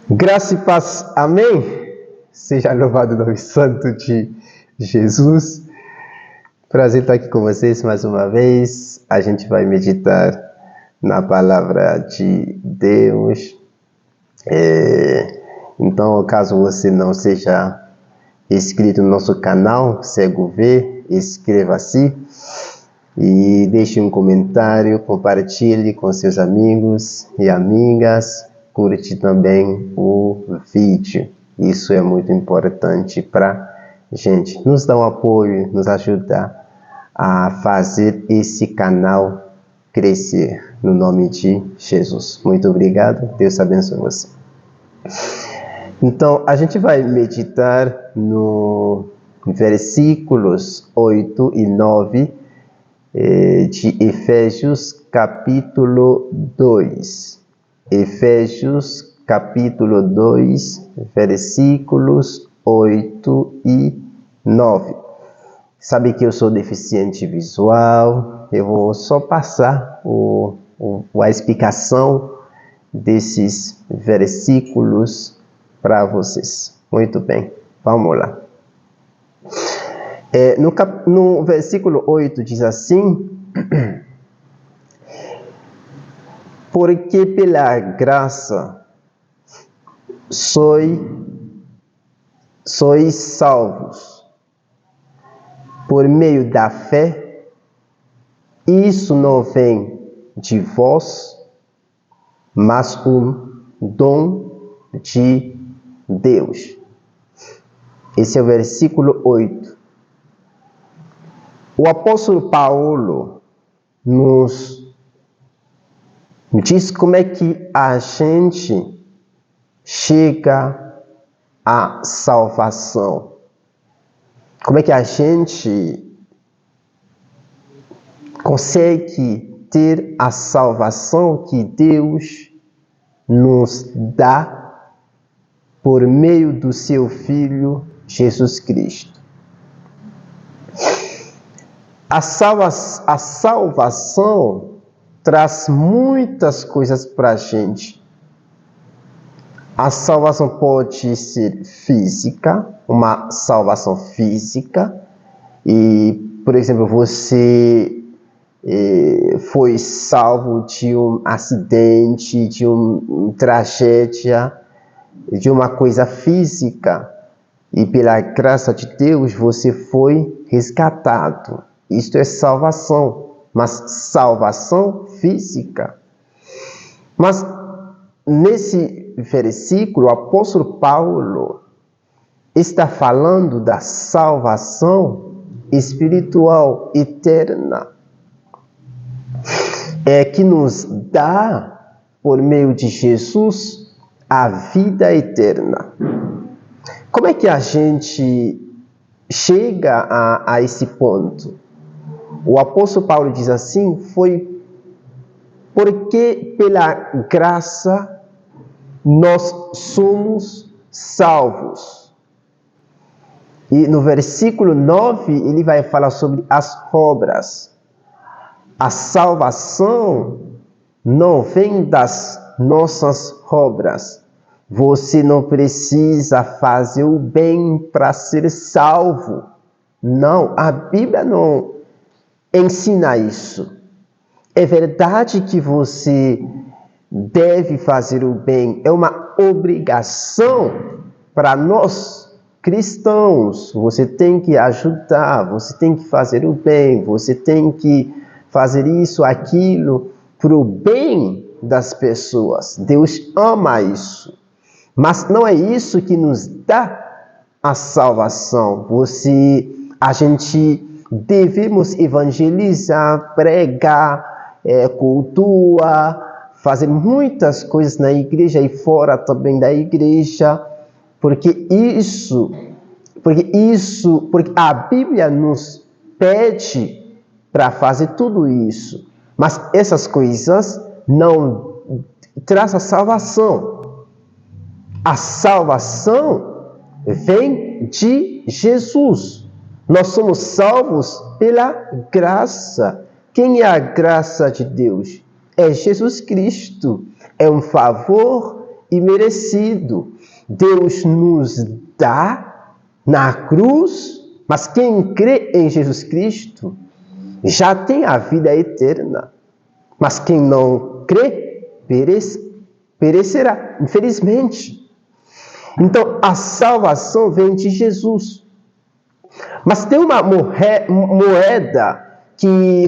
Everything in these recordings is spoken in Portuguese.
Graça e paz, amém? Seja louvado o nome santo de Jesus. Prazer estar aqui com vocês mais uma vez. A gente vai meditar na palavra de Deus. Então, caso você não seja inscrito no nosso canal, Cego Vê, inscreva-se e deixe um comentário, compartilhe com seus amigos e amigas. Curte também o vídeo. Isso é muito importante para a gente. Nos dá um apoio, nos ajuda a fazer esse canal crescer. No nome de Jesus. Muito obrigado. Deus abençoe você. Então, a gente vai meditar no versículos 8 e 9 de Efésios capítulo 2. Efésios capítulo 2, versículos 8 e 9. Sabe que eu sou deficiente visual, eu vou só passar a explicação desses versículos para vocês. Muito bem, vamos lá. No versículo 8 diz assim: porque pela graça sois salvos por meio da fé. Isso não vem de vós, mas um dom de Deus. Esse é o versículo 8. O apóstolo Paulo nos diz como é que a gente chega à salvação. Como é que a gente consegue ter a salvação que Deus nos dá por meio do seu Filho Jesus Cristo. A salvação traz muitas coisas para a gente. A salvação pode ser física, uma salvação física. E, por exemplo, você foi salvo de um acidente, de uma tragédia, de uma coisa física. E pela graça de Deus você foi resgatado. Isto é salvação. Mas salvação física. Mas nesse versículo, o apóstolo Paulo está falando da salvação espiritual eterna, que nos dá, por meio de Jesus, a vida eterna. Como é que a gente chega a esse ponto? O apóstolo Paulo diz assim: foi porque pela graça nós somos salvos. E no versículo 9 ele vai falar sobre as obras. A salvação não vem das nossas obras. Você não precisa fazer o bem para ser salvo. Não, a Bíblia não ensina isso. É verdade que você deve fazer o bem, é uma obrigação para nós cristãos. Você tem que ajudar, você tem que fazer o bem, você tem que fazer isso, aquilo, para o bem das pessoas. Deus ama isso. Mas não é isso que nos dá a salvação. A gente devemos evangelizar, pregar, cultuar, fazer muitas coisas na igreja e fora também da igreja, porque a Bíblia nos pede para fazer tudo isso. Mas essas coisas não trazem a salvação. A salvação vem de Jesus. Nós somos salvos pela graça. Quem é a graça de Deus? É Jesus Cristo. É um favor, imerecido. Deus nos dá na cruz, mas quem crê em Jesus Cristo já tem a vida eterna. Mas quem não crê, perecerá, infelizmente. Então, a salvação vem de Jesus. Mas tem uma moeda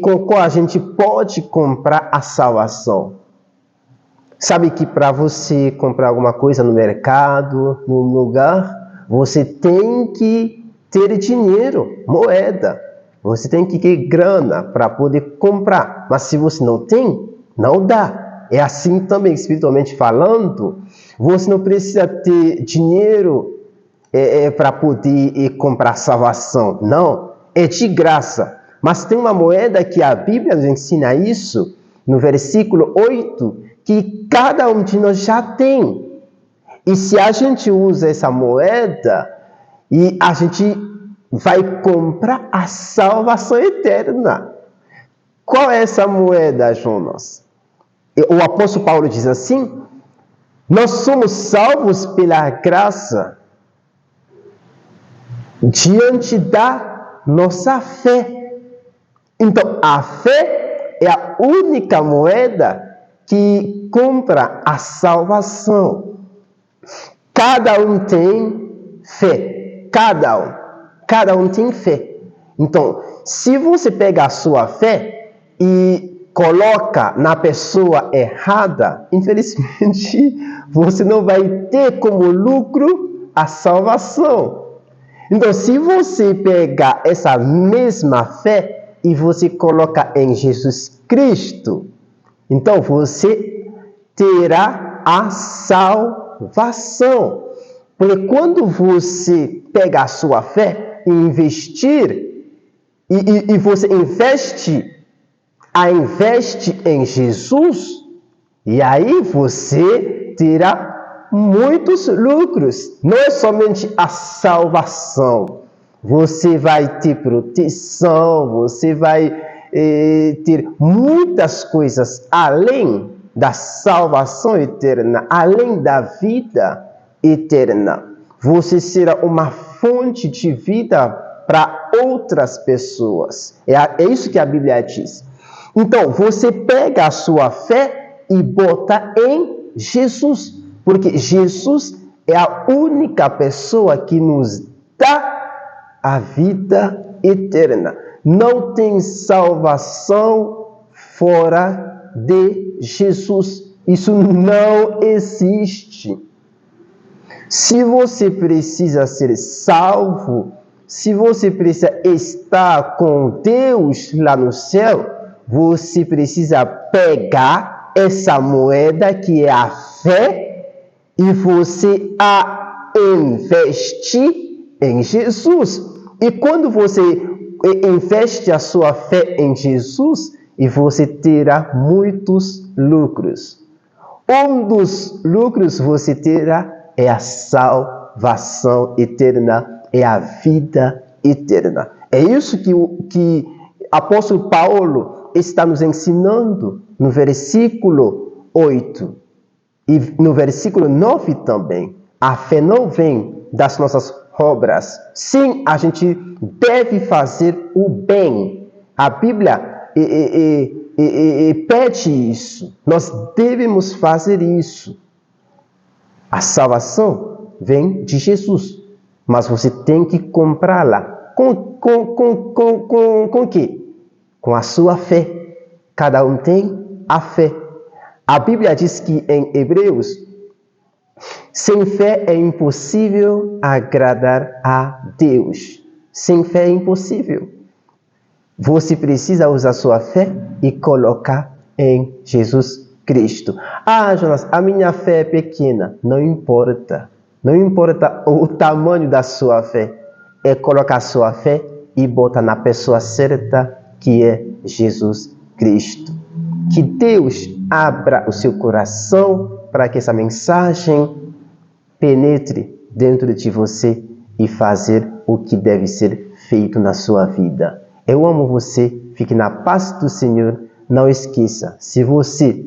com a qual a gente pode comprar a salvação. Sabe que para você comprar alguma coisa no mercado, num lugar, você tem que ter dinheiro, moeda. Você tem que ter grana para poder comprar. Mas se você não tem, não dá. É assim também, espiritualmente falando. Você não precisa ter dinheiro para poder comprar salvação. Não, é de graça. Mas tem uma moeda que a Bíblia nos ensina isso, no versículo 8, que cada um de nós já tem. E se a gente usa essa moeda, e a gente vai comprar a salvação eterna. Qual é essa moeda, Jonas? O apóstolo Paulo diz assim: nós somos salvos pela graça diante da nossa fé. Então, a fé é a única moeda que compra a salvação. Cada um tem fé. Cada um tem fé. Então, se você pega a sua fé e coloca na pessoa errada, infelizmente, você não vai ter como lucro a salvação. Então, se você pegar essa mesma fé e você coloca em Jesus Cristo, então você terá a salvação. Porque quando você pega a sua fé e investir, e você investe em Jesus, e aí você terá muitos lucros. Não é somente a salvação. Você vai ter proteção, você vai ter muitas coisas além da salvação eterna, além da vida eterna. Você será uma fonte de vida para outras pessoas. É isso que a Bíblia diz. Então, você pega a sua fé e bota em Jesus, porque Jesus é a única pessoa que nos dá a vida eterna. Não tem salvação fora de Jesus. Isso não existe. Se você precisa ser salvo, se você precisa estar com Deus lá no céu, você precisa pegar essa moeda que é a fé e você a investir em Jesus. E quando você investe a sua fé em Jesus, e você terá muitos lucros. Um dos lucros você terá é a salvação eterna, é a vida eterna. É isso que o apóstolo Paulo está nos ensinando no versículo 8 e no versículo 9 também. A fé não vem das nossas obras. Sim, a gente deve fazer o bem. A Bíblia pede isso. Nós devemos fazer isso. A salvação vem de Jesus, mas você tem que comprá-la. Com o quê? Com a sua fé. Cada um tem a fé. A Bíblia diz que em Hebreus, sem fé é impossível agradar a Deus. Sem fé é impossível. Você precisa usar sua fé e colocar em Jesus Cristo. Ah, Jonas, a minha fé é pequena. Não importa. Não importa o tamanho da sua fé. É colocar a sua fé e botar na pessoa certa, que é Jesus Cristo. Que Deus abra o seu coração para que essa mensagem penetre dentro de você e fazer o que deve ser feito na sua vida. Eu amo você. Fique na paz do Senhor. Não esqueça, se você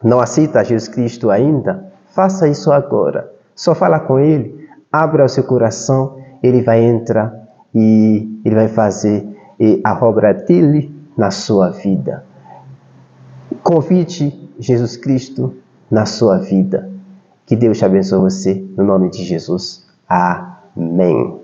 não aceita Jesus Cristo ainda, Faça isso agora. Só fala com Ele, abra o seu coração, Ele vai entrar e Ele vai fazer a obra dele na sua vida. Convide Jesus Cristo na sua vida. Que Deus te abençoe você, no nome de Jesus. Amém.